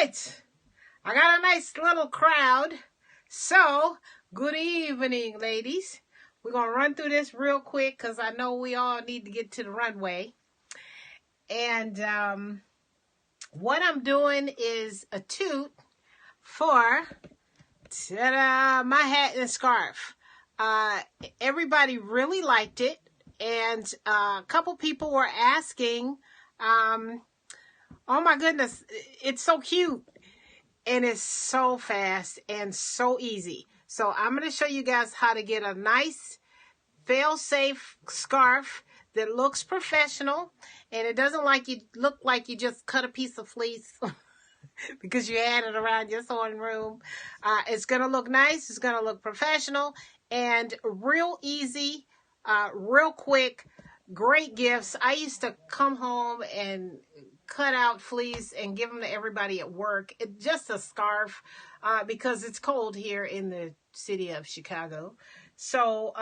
right. I got a nice little crowd. So, good evening, ladies. We're going to run through this real quick because I know we all need to get to the runway. And what I'm doing is a toot for my hat and scarf. Everybody really liked it. And a couple people were asking, oh my goodness, it's so cute. And it's so fast and so easy. So I'm going to show you guys how to get a nice fail-safe scarf that looks professional. And it doesn't look like you just cut a piece of fleece because you had it around your sewing room. It's going to look nice. It's going to look professional and real easy, real quick, great gifts. I used to come home and cut out fleece and give them to everybody at work. Just a scarf because it's cold here in the city of Chicago. So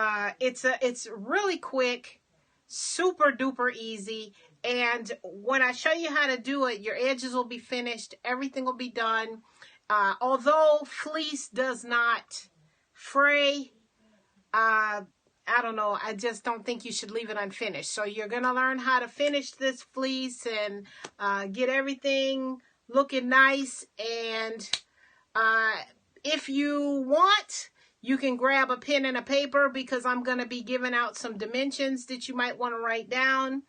it's really quick, super duper easy. And when I show you how to do it, your edges will be finished. Everything will be done. Although fleece does not fray, I don't know. I just don't think you should leave it unfinished. So you're going to learn how to finish this fleece and get everything looking nice. And if you want, you can grab a pen and a paper because I'm going to be giving out some dimensions that you might want to write down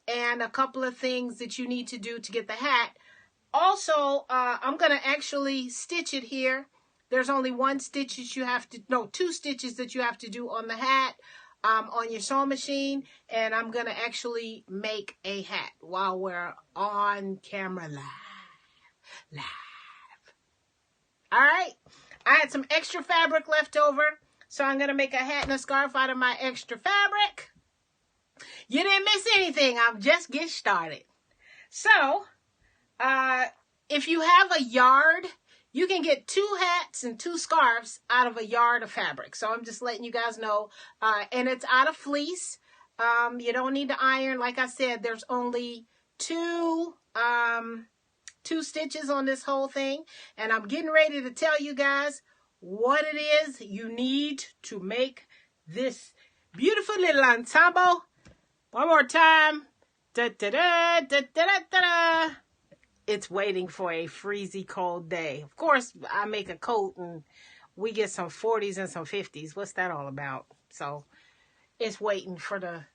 and a couple of things that you need to do to get the hat. Also, I'm going to actually stitch it here. There's only one stitch that you have to, no, 2 stitches that you have to do on the hat on your sewing machine. And I'm going to actually make a hat while we're on camera live. All right. I had some extra fabric left over. So I'm going to make a hat and a scarf out of my extra fabric. You didn't miss anything. I'm just getting started. So, if you have a yard, you can get 2 hats and 2 scarves out of a yard of fabric. So I'm just letting you guys know. And it's out of fleece. You don't need to iron. Like I said, there's only 2 stitches on this whole thing. And I'm getting ready to tell you guys what it is you need to make this beautiful little ensemble. One more time. Da, da, da, da, da, da, da. It's waiting for a freezy cold day. Of course, I make a coat and we get some 40s and some 50s. What's that all about? So it's waiting for the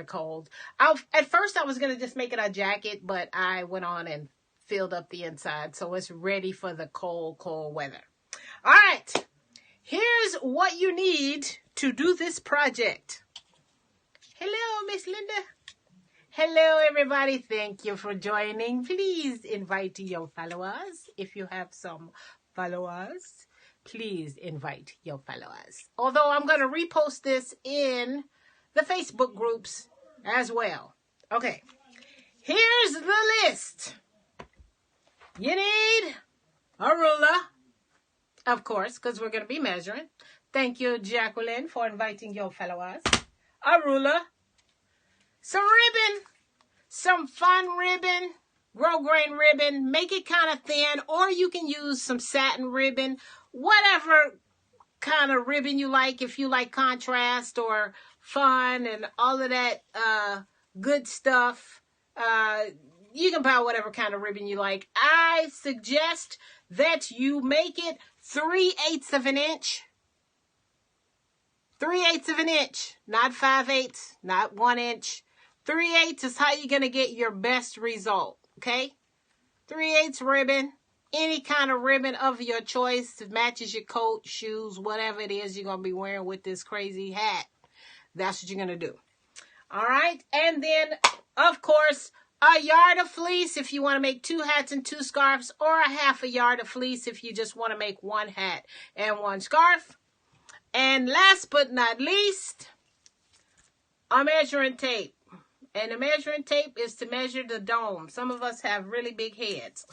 cold. At first I was going to just make it a jacket, but I went on and filled up the inside. So it's ready for the cold, cold weather. All right. Here's what you need to do this project. Hello, Miss Linda. Hello, everybody. Thank you for joining. Please invite your followers. If you have some followers, please invite your followers. Although I'm going to repost this in the Facebook groups as well. Okay. Here's the list. You need a ruler, of course, because we're going to be measuring. Thank you, Jacqueline, for inviting your followers. A ruler. Some ribbon, some fun ribbon, grosgrain ribbon, make it kind of thin, or you can use some satin ribbon, whatever kind of ribbon you like, if you like contrast or fun and all of that good stuff. You can buy whatever kind of ribbon you like. I suggest that you make it 3/8 of an inch. 3/8 of an inch, not 5/8, not 1 inch. 3/8 is how you're going to get your best result, okay? 3/8 ribbon, any kind of ribbon of your choice that matches your coat, shoes, whatever it is you're going to be wearing with this crazy hat. That's what you're going to do. All right? And then, of course, a yard of fleece if you want to make 2 hats and 2 scarves, or a 1/2 yard of fleece if you just want to make 1 hat and 1 scarf. And last but not least, a measuring tape. And the measuring tape is to measure the dome. Some of us have really big heads.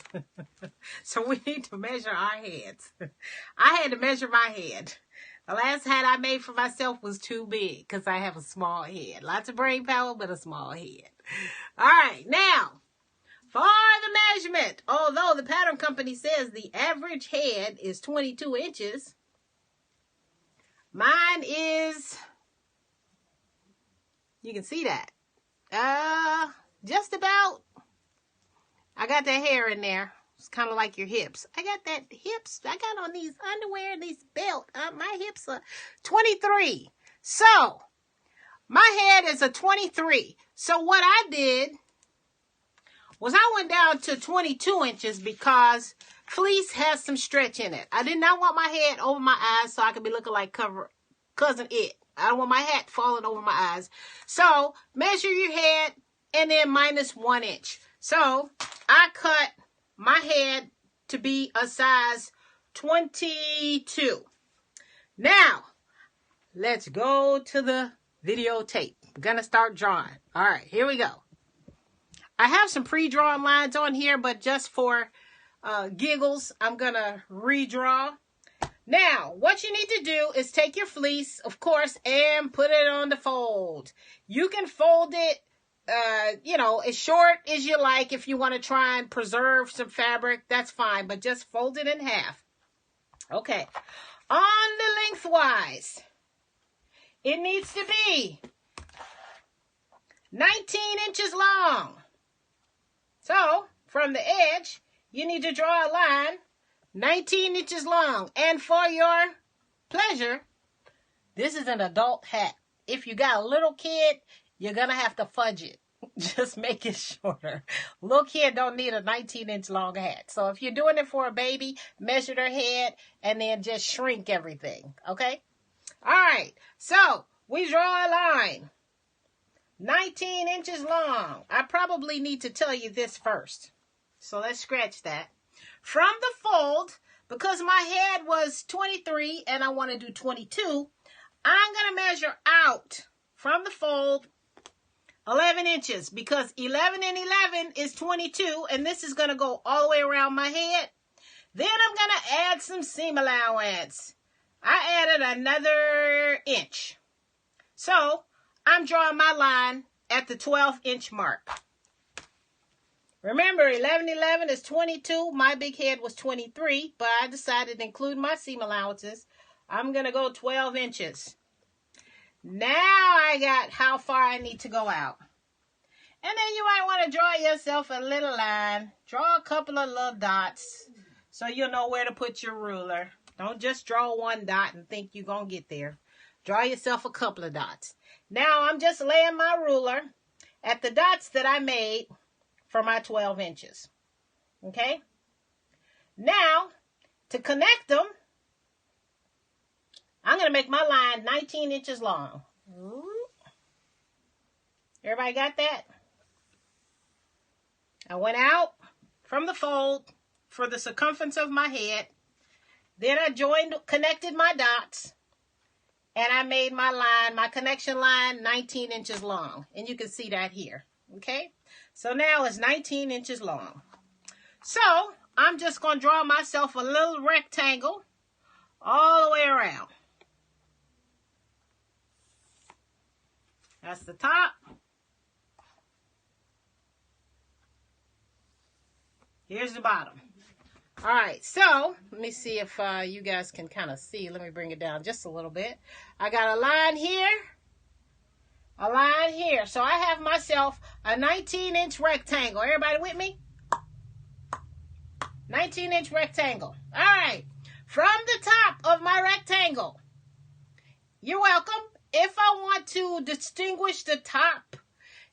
So we need to measure our heads. I had to measure my head. The last hat I made for myself was too big because I have a small head. Lots of brain power, but a small head. All right. Now, For the measurement, although the pattern company says the average head is 22 inches, mine is, you can see that, just about, I got that hair in there. It's kind of like your hips. I got that hips. I got on these underwear and these belt. My hips are 23. So, my head is a 23. So, what I did was I went down to 22 inches because fleece has some stretch in it. I did not want my head over my eyes so I could be looking like Cousin It. I don't want my hat falling over my eyes. So, measure your head and then minus 1 inch. So, I cut my head to be a size 22. Now, let's go to the videotape. I'm going to start drawing. All right, here we go. I have some pre-drawn lines on here, but just for giggles, I'm going to redraw. Now, what you need to do is take your fleece, of course, and put it on the fold. You can fold it, as short as you like. If you want to try and preserve some fabric, that's fine, but just fold it in half. Okay. On the lengthwise, it needs to be 19 inches long. So, from the edge, you need to draw a line 19 inches long. And for your pleasure, this is an adult hat. If you got a little kid, you're going to have to fudge it. Just make it shorter. Little kid don't need a 19-inch long hat. So if you're doing it for a baby, measure their head and then just shrink everything. Okay? All right. So we draw a line 19 inches long. I probably need to tell you this first. So let's scratch that. From the fold, because my head was 23 and I want to do 22, I'm going to measure out from the fold 11 inches, because 11 and 11 is 22, and this is going to go all the way around my head. Then I'm going to add some seam allowance. I added another inch. So, I'm drawing my line at the 12-inch mark. Remember, 11, 11 is 22. My big head was 23, but I decided to include my seam allowances. I'm going to go 12 inches. Now I got how far I need to go out. And then you might want to draw yourself a little line. Draw a couple of little dots so you'll know where to put your ruler. Don't just draw one dot and think you're going to get there. Draw yourself a couple of dots. Now I'm just laying my ruler at the dots that I made for my 12 inches. Okay? Now, to connect them, I'm going to make my line 19 inches long. Everybody got that? I went out from the fold for the circumference of my head. Then I connected my dots. And I made my line, my connection line, 19 inches long. And you can see that here. Okay? So now it's 19 inches long. So, I'm just going to draw myself a little rectangle all the way around. That's the top. Here's the bottom. All right, so let me see if you guys can kind of see. Let me bring it down just a little bit. I got a line here, a line here. So I have myself a 19-inch rectangle. Everybody with me? 19-inch rectangle. All right, from the top of my rectangle, you're welcome. If I want to distinguish the top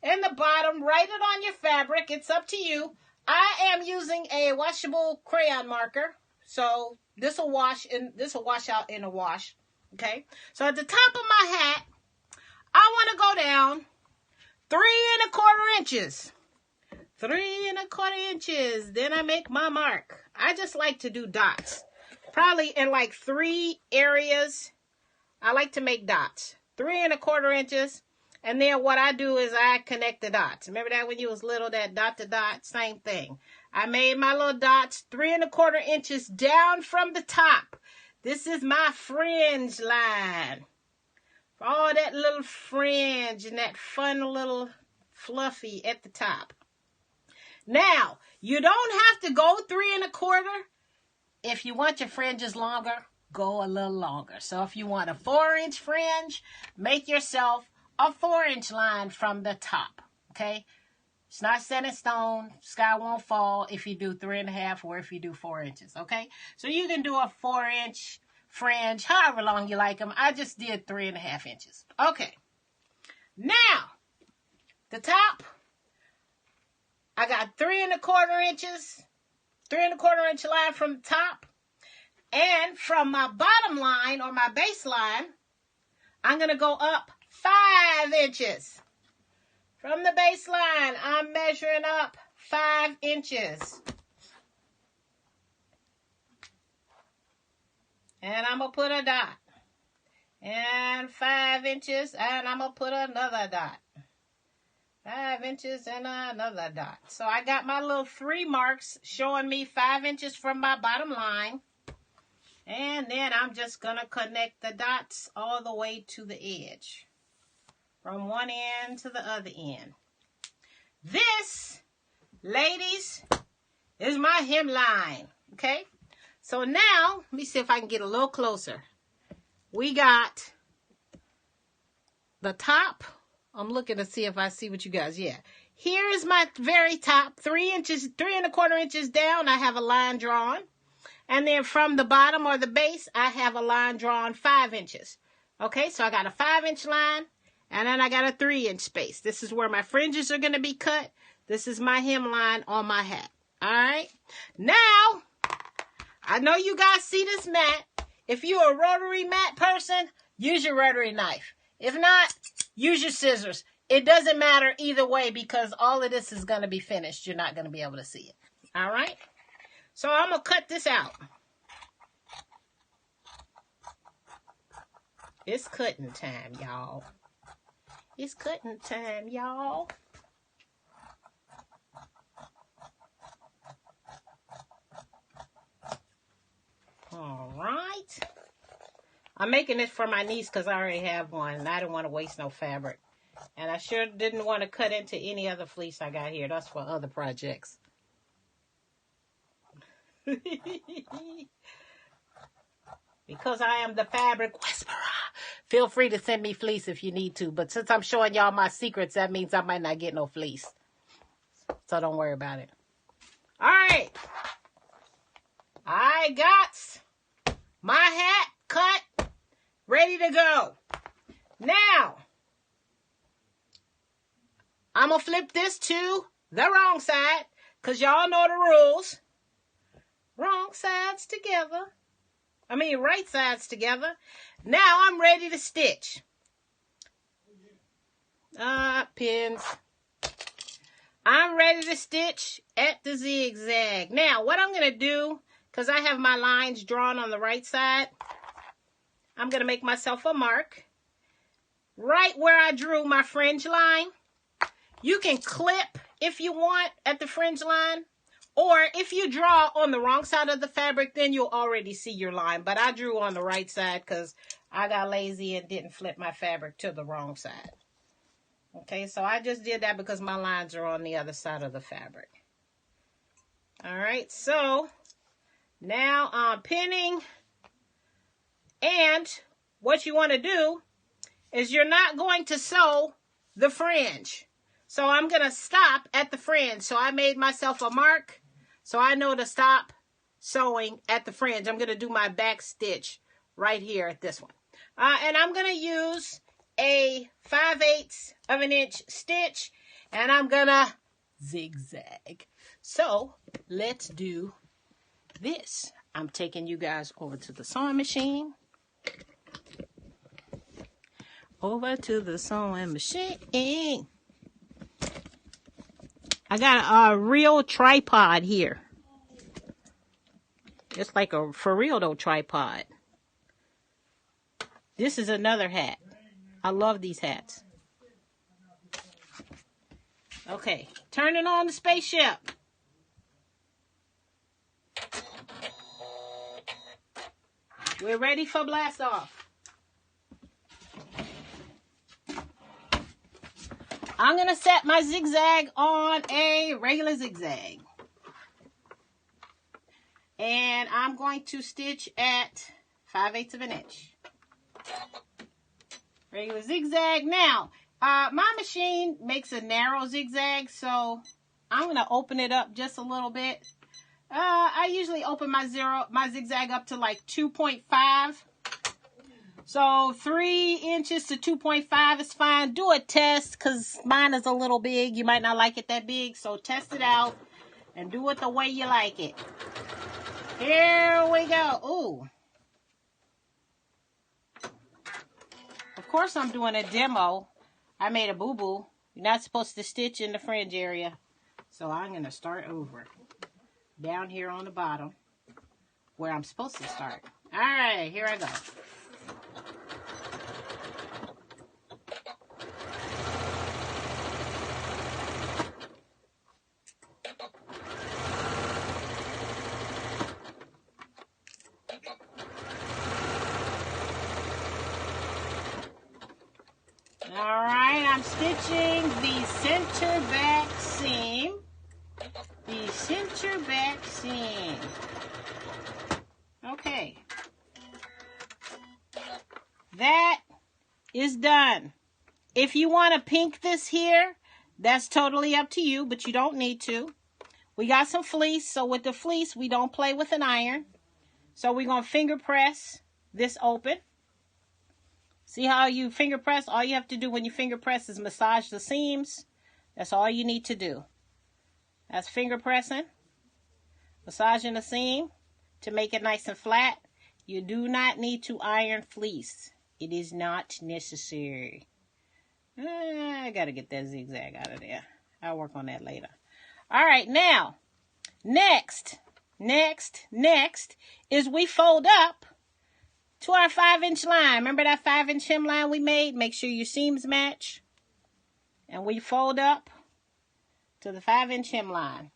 and the bottom, write it on your fabric. It's up to you. I am using a washable crayon marker. So this will wash out in a wash. Okay. So at the top of my hat, I want to go down 3 1/4 inches. 3 1/4 inches. Then I make my mark. I just like to do dots. Probably in like 3 areas. I like to make dots. 3 1/4 inches. And then what I do is I connect the dots. Remember that when you was little, that dot to dot? Same thing. I made my little dots 3 1/4 inches down from the top. This is my fringe line. For all that little fringe and that fun little fluffy at the top. Now, you don't have to go 3 1/4. If you want your fringes longer, go a little longer. So if you want a 4-inch fringe, make yourself a 4-inch line from the top. Okay? It's not set in stone. Sky won't fall if you do 3 1/2 or if you do 4 inches. Okay? So you can do a 4-inch fringe, however long you like them. I just did 3 1/2 inches. Okay. Now, the top, I got 3 1/4 inches, 3 1/4 inch line from the top. And from my bottom line or my baseline, I'm going to go up 5 inches. From the baseline, I'm measuring up 5 inches. And I'm going to put a dot. And 5 inches, and I'm going to put another dot. 5 inches and another dot. So I got my little 3 marks showing me 5 inches from my bottom line. And then I'm just going to connect the dots all the way to the edge. From one end to the other end. This, ladies, is my hemline. Okay? So now, let me see if I can get a little closer. We got the top. I'm looking to see if I see what you guys, yeah. Here is my very top, 3 inches, 3 1/4 inches down, I have a line drawn. And then from the bottom or the base, I have a line drawn 5 inches. Okay, so I got a 5-inch line, and then I got a 3-inch space. This is where my fringes are going to be cut. This is my hemline on my hat. All right, now, I know you guys see this mat. If you're a rotary mat person, use your rotary knife. If not, use your scissors. It doesn't matter either way because all of this is going to be finished. You're not going to be able to see it. All right? So I'm going to cut this out. It's cutting time, y'all. It's cutting time, y'all. All right. I'm making this for my niece because I already have one. And I didn't want to waste no fabric. And I sure didn't want to cut into any other fleece I got here. That's for other projects. Because I am the fabric whisperer. Feel free to send me fleece if you need to. But since I'm showing y'all my secrets, that means I might not get no fleece. So don't worry about it. All right. I got my hat cut, ready to go. Now, I'm going to flip this to the wrong side because y'all know the rules. Wrong sides together. Right sides together. Now I'm ready to stitch. Pins. I'm ready to stitch at the zigzag. Now, what I'm going to do, because I have my lines drawn on the right side, I'm going to make myself a mark. Right where I drew my fringe line. You can clip if you want at the fringe line. Or if you draw on the wrong side of the fabric, then you'll already see your line. But I drew on the right side because I got lazy and didn't flip my fabric to the wrong side. Okay, so I just did that because my lines are on the other side of the fabric. All right, so now I'm pinning. And what you want to do is you're not going to sew the fringe. So I'm going to stop at the fringe. So I made myself a mark. So I know to stop sewing at the fringe. I'm going to do my back stitch right here at this one. And I'm going to use a 5/8 of an inch stitch. And I'm going to zigzag. So let's do this. I'm taking you guys over to the sewing machine. Over to the sewing machine. I got a real tripod here. It's like a for real though tripod. This is another hat. I love these hats. Okay, turning on the spaceship. We're ready for blast off. I'm going to set my zigzag on a regular zigzag. And I'm going to stitch at 5/8 of an inch. Regular zigzag. Now, my machine makes a narrow zigzag, so I'm going to open it up just a little bit. I usually open my zigzag up to like 2.5. So 3 inches to 2.5 is fine. Do a test because mine is a little big. You might not like it that big. So test it out and do it the way you like it. Here we go. Ooh. Of course I'm doing a demo. I made a boo-boo. You're not supposed to stitch in the fringe area. So I'm going to start over. Down here on the bottom. Where I'm supposed to start. Alright, here I go. Alright, I'm stitching the center back seam. The center back seam. Okay. That is done. If you want to pink this here, that's totally up to you, but you don't need to. We got some fleece, so with the fleece, we don't play with an iron. So we're going to finger press this open. See how you finger press? All you have to do when you finger press is massage the seams. That's all you need to do. That's finger pressing. Massaging the seam to make it nice and flat. You do not need to iron fleece. It is not necessary. I got to get that zigzag out of there. I'll work on that later. All right, now, next is we fold up to our 5-inch line. Remember that 5-inch hem line we made? Make sure your seams match. And we fold up to the 5-inch hem line.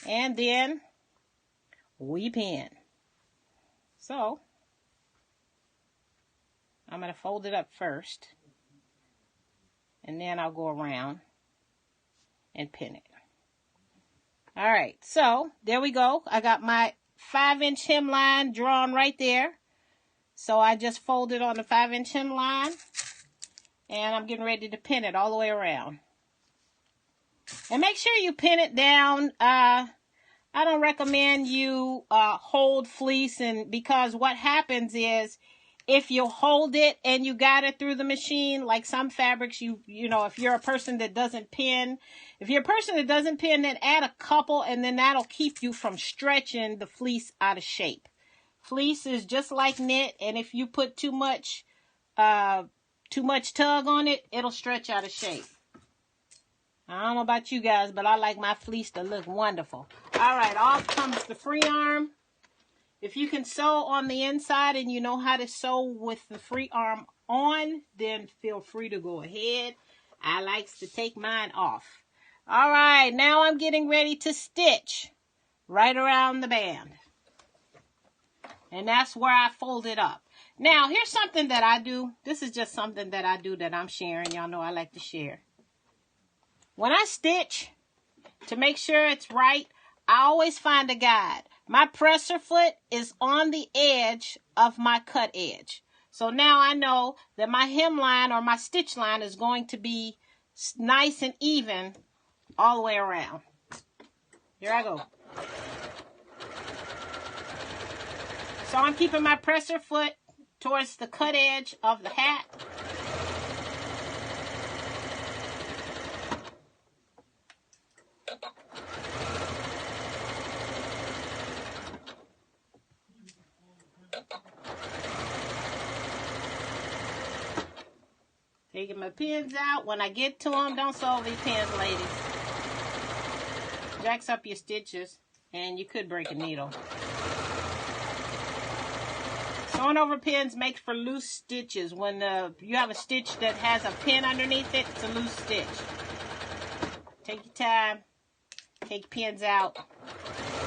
And then we pin. So, I'm going to fold it up first. And then I'll go around and pin it. Alright, so there we go. I got my 5-inch hem line drawn right there. So I just fold it on the 5-inch hem line. And I'm getting ready to pin it all the way around. And make sure you pin it down. I don't recommend you hold fleece, and because what happens is if you hold it and you got it through the machine, like some fabrics, you know, if you're a person that doesn't pin, then add a couple, and then that'll keep you from stretching the fleece out of shape. Fleece is just like knit, and if you put too much tug on it, it'll stretch out of shape. I don't know about you guys, but I like my fleece to look wonderful. All right, off comes the free arm. If you can sew on the inside and you know how to sew with the free arm on, then feel free to go ahead. I likes to take mine off. All right, now I'm getting ready to stitch right around the band. And that's where I fold it up. Now, here's something that I do. This is just something that I do that I'm sharing. Y'all know I like to share. When I stitch, to make sure it's right, I always find a guide. My presser foot is on the edge of my cut edge. So now I know that my hem line or my stitch line is going to be nice and even all the way around. Here I go. So I'm keeping my presser foot towards the cut edge of the hat. Taking my pins out. When I get to them, don't sew these pins, ladies. Jacks up your stitches, and you could break a needle. Sewing over pins makes for loose stitches. When you have a stitch that has a pin underneath it, it's a loose stitch. Take your time. Take your pins out.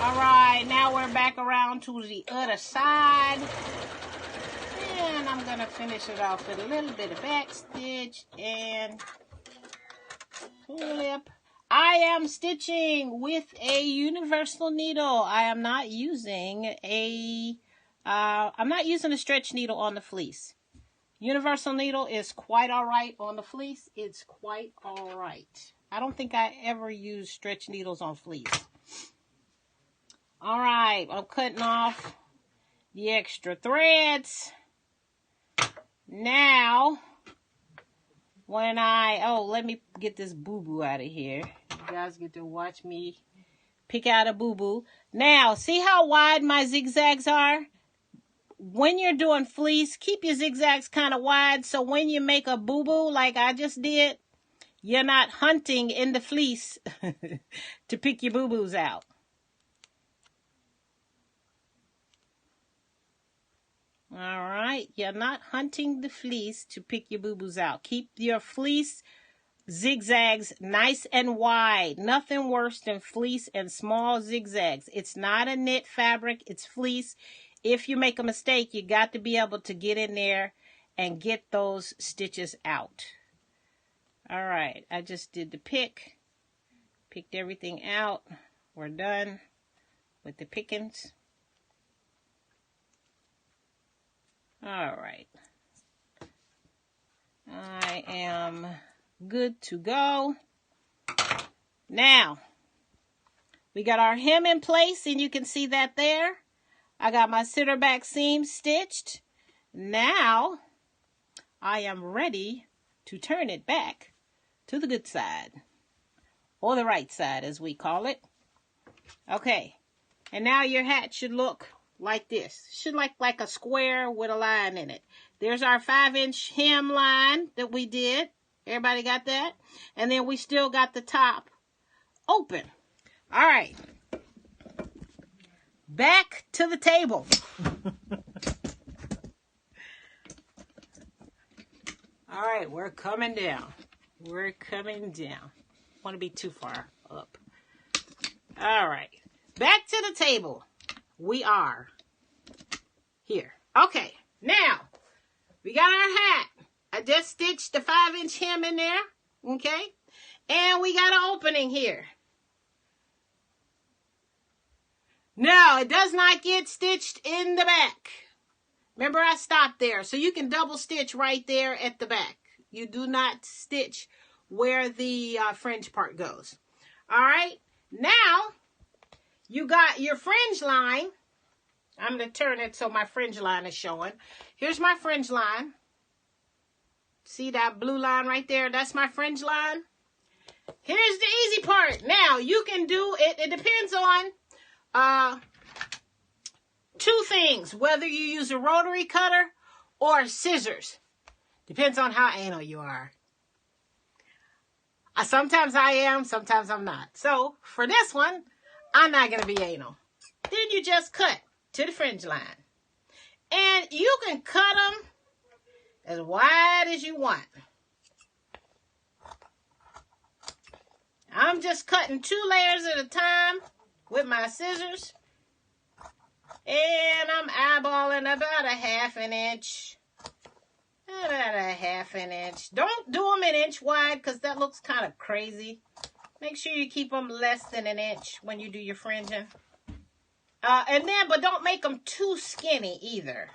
All right, now we're back around to the other side. And I'm going to finish it off with a little bit of back stitch and Flip. I am stitching with a universal needle. I am not using a stretch needle on the fleece. Universal needle is quite all right on the fleece. It's quite all right. I don't think I ever use stretch needles on fleece. All right, I'm cutting off the extra threads. Now, let me get this boo-boo out of here. You guys get to watch me pick out a boo-boo. Now, see how wide my zigzags are? When you're doing fleece, keep your zigzags kind of wide, so when you make a boo-boo like I just did, you're not hunting in the fleece to pick your boo-boos out. All right, you're not hunting the fleece to pick your boo-boos out. Keep your fleece zigzags nice and wide. Nothing worse than fleece and small zigzags. It's not a knit fabric, it's fleece. If you make a mistake, you got to be able to get in there and get those stitches out. All right, I just did the picked everything out. We're done with the pickings. All right. I am good to go. Now, we got our hem in place, and you can see that there. I got my center back seam stitched. Now, I am ready to turn it back to the good side, or the right side as we call it. Okay, and now your hat should look like this. Should look like a square with a line in it. There's our 5-inch hem line that we did. Everybody got that? And then we still got the top open. All right. Back to the table. All right, we're coming down. We're coming down. Want to be too far up. All right. Back to the table. We are here. Okay, now we got our hat. I just stitched the 5-inch hem in there. Okay, and we got an opening here. Now, it does not get stitched in the back. Remember, I stopped there. So you can double stitch right there at the back. You do not stitch where the fringe part goes. All right. Now, you got your fringe line. I'm going to turn it so my fringe line is showing. Here's my fringe line. See that blue line right there? That's my fringe line. Here's the easy part. Now, you can do it. It depends on two things. Whether you use a rotary cutter or scissors. Depends on how anal you are. Sometimes I am, sometimes I'm not. So, for this one, I'm not going to be anal. Then you just cut to the fringe line. And you can cut them as wide as you want. I'm just cutting 2 layers at a time with my scissors. And I'm eyeballing about a 1/2 inch. About a 1/2 inch. Don't do them 1 inch wide because that looks kind of crazy. Make sure you keep them less than 1 inch when you do your fringing. But don't make them too skinny either.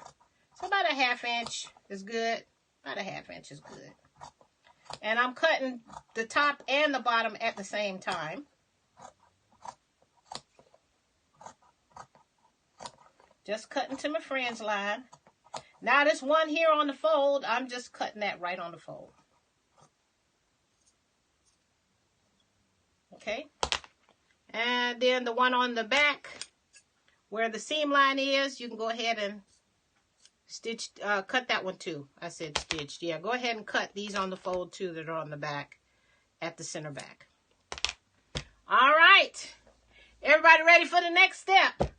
So about a 1/2 inch is good. About a 1/2 inch is good. And I'm cutting the top and the bottom at the same time. Just cutting to my fringe line. Now this one here on the fold, I'm just cutting that right on the fold. Okay. And then the one on the back, where the seam line is, you can go ahead and stitch, cut that one too. I said stitched. Yeah, go ahead and cut these on the fold too that are on the back, at the center back. All right. Everybody ready for the next step?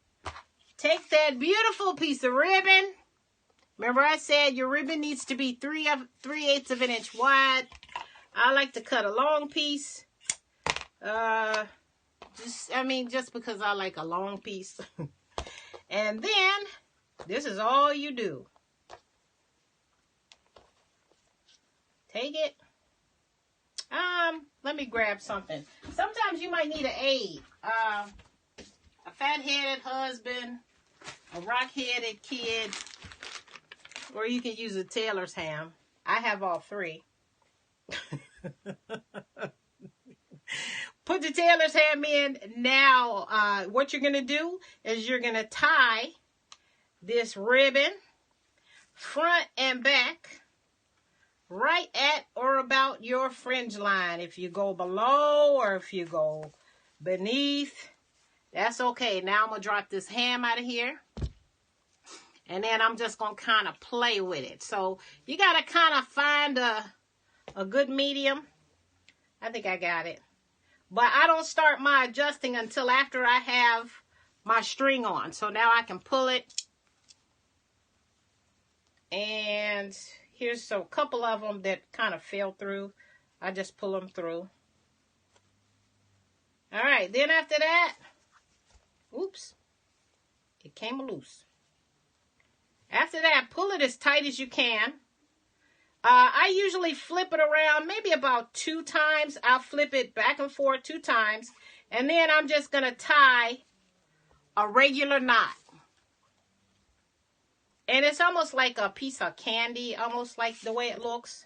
Take that beautiful piece of ribbon. Remember I said your ribbon needs to be 3/8 of an inch wide. I like to cut a long piece. Just because I like a long piece. And then, this is all you do. Take it. let me grab something. Sometimes you might need an aid. A fat-headed husband, a rock-headed kid, or you can use a tailor's ham. I have all three. Put the tailor's ham in. Now, what you're going to do is you're going to tie this ribbon front and back right at or about your fringe line. If you go below or if you go beneath, that's okay. Now I'm going to drop this ham out of here. And then I'm just going to kind of play with it. So you got to kind of find a good medium. I think I got it. But I don't start my adjusting until after I have my string on. So now I can pull it. And here's a couple of them that kind of fell through. I just pull them through. All right. Then after that, oops, it came loose. After that, pull it as tight as you can. I usually flip it around maybe about 2 times. I'll flip it back and forth 2 times. And then I'm just going to tie a regular knot. And it's almost like a piece of candy, almost like the way it looks.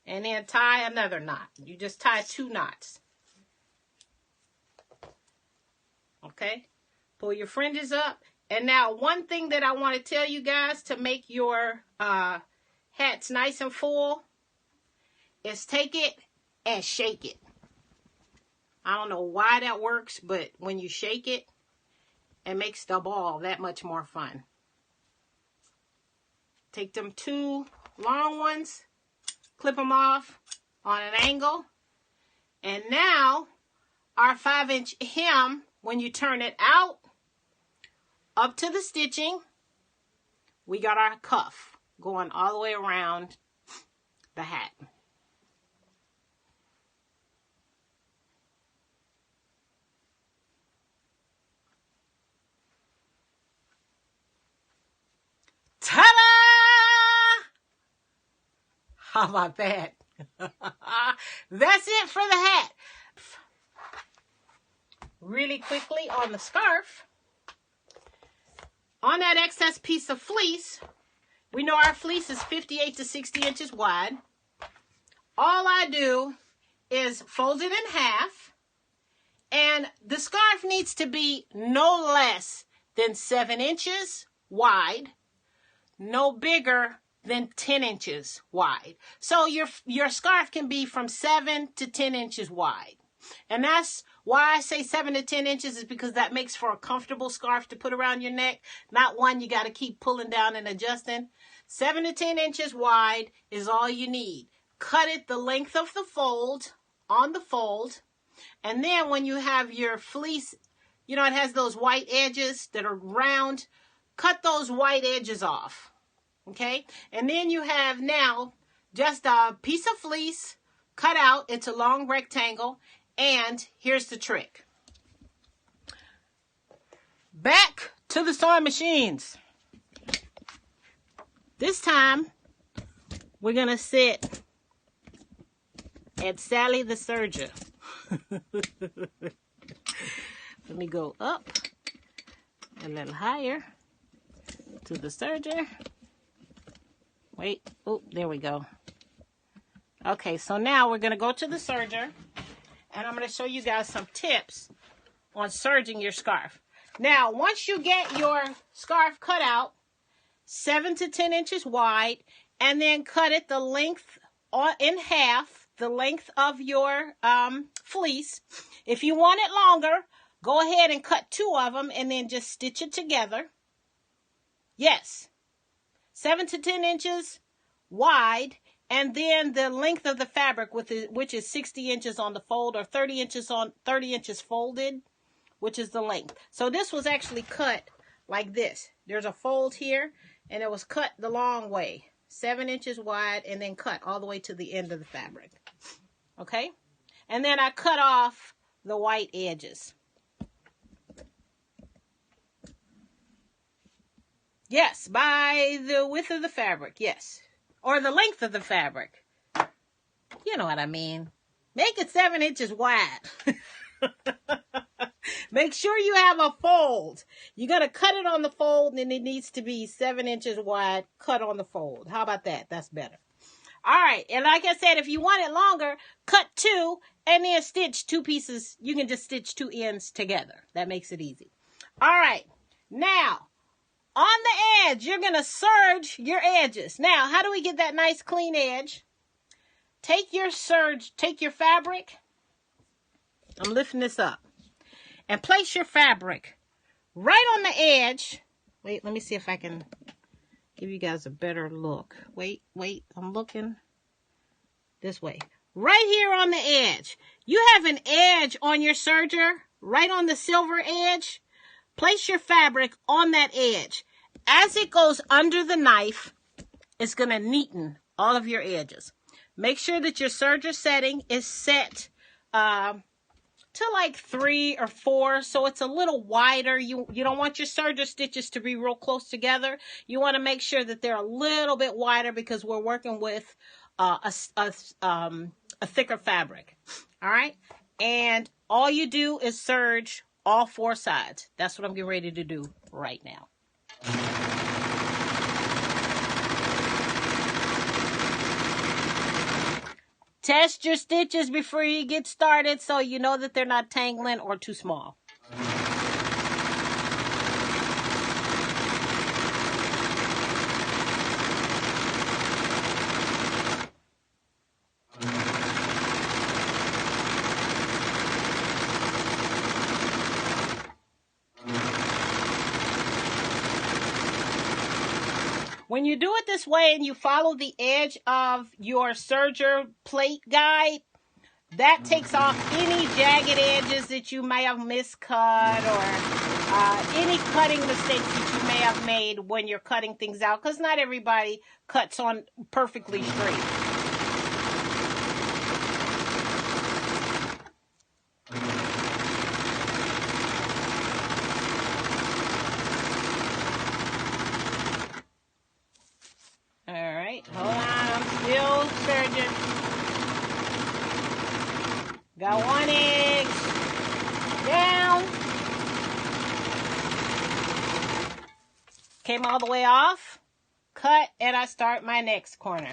And then tie another knot. You just tie 2 knots. Okay? Pull your fringes up. And now one thing that I want to tell you guys to make your hats nice and full is take it and shake it. I don't know why that works, but when you shake it, it makes the ball that much more fun. Take them 2 long ones, clip them off on an angle. And now our 5-inch hem, when you turn it out, up to the stitching, we got our cuff going all the way around the hat. Ta-da! How about that? That's it for the hat. Really quickly on the scarf. On that excess piece of fleece, we know our fleece is 58 to 60 inches wide. All I do is fold it in half, and the scarf needs to be no less than 7 inches wide, no bigger than 10 inches wide. So your scarf can be from 7 to 10 inches wide. And that's why I say 7 to 10 inches is because that makes for a comfortable scarf to put around your neck. Not one you got to keep pulling down and adjusting. 7 to 10 inches wide is all you need. Cut it the length of the fold, on the fold. And then when you have your fleece, you know, it has those white edges that are round. Cut those white edges off. Okay? And then you have now just a piece of fleece cut out into a long rectangle. And here's the trick. Back to the sewing machines. This time, we're going to sit at Sally the Serger. Let me go up a little higher to the serger. Wait. Oh, there we go. Okay, so now we're going to go to the serger. And I'm going to show you guys some tips on serging your scarf. Now, once you get your scarf cut out, 7 to 10 inches wide, and then cut it the length in half, the length of your fleece. If you want it longer, go ahead and cut 2 of them and then just stitch it together. Yes, 7 to 10 inches wide. And then the length of the fabric, which is 60 inches on the fold, or 30 inches folded, which is the length. So this was actually cut like this. There's a fold here, and it was cut the long way, 7 inches wide, and then cut all the way to the end of the fabric. Okay? And then I cut off the white edges. Yes, by the width of the fabric, yes. Or the length of the fabric. You know what I mean. Make it 7 inches wide. Make sure you have a fold. You're going to cut it on the fold, and it needs to be 7 inches wide, cut on the fold. How about that? That's better. All right. And like I said, if you want it longer, cut 2 and then stitch 2 pieces. You can just stitch 2 ends together. That makes it easy. All right. Now, on the edge, you're going to serge your edges. Now, how do we get that nice clean edge? Take your fabric. I'm lifting this up. And place your fabric right on the edge. Wait, let me see if I can give you guys a better look. Wait, I'm looking this way. Right here on the edge. You have an edge on your serger, right on the silver edge. Place your fabric on that edge. As it goes under the knife, it's going to neaten all of your edges. Make sure that your serger setting is set to like 3 or 4, so it's a little wider. You don't want your serger stitches to be real close together. You want to make sure that they're a little bit wider because we're working with a thicker fabric. All right, and all you do is serge all 4 sides. That's what I'm getting ready to do right now. Test your stitches before you get started so you know that they're not tangling or too small. When you do it this way and you follow the edge of your serger plate guide, that takes off any jagged edges that you may have miscut or any cutting mistakes that you may have made when you're cutting things out, because not everybody cuts on perfectly straight. Hold on, I'm still serging. Got 1 edge down. Came all the way off. Cut, and I start my next corner.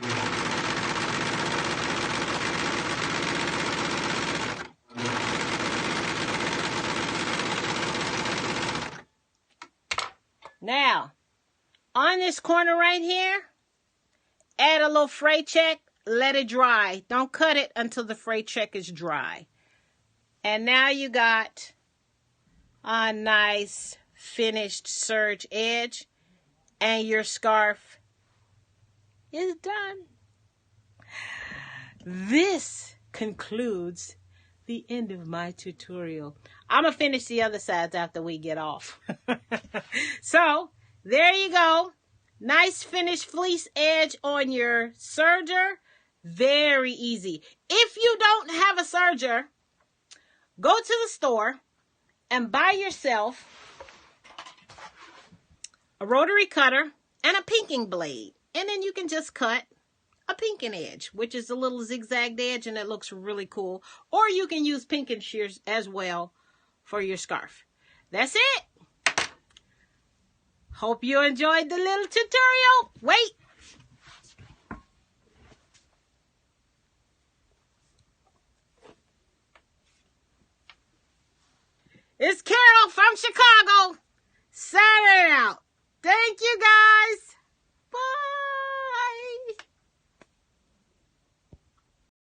Now, on this corner right here, add a little fray check, let it dry. Don't cut it until the fray check is dry. And now you got a nice finished serge edge, and your scarf is done. This concludes the end of my tutorial. I'm going to finish the other sides after we get off. So, there you go. Nice finished fleece edge on your serger. Very easy. If you don't have a serger, go to the store and buy yourself a rotary cutter and a pinking blade. And then you can just cut a pinking edge, which is a little zigzagged edge, and it looks really cool. Or you can use pinking shears as well for your scarf. That's it. Hope you enjoyed the little tutorial. Wait. It's Carol from Chicago.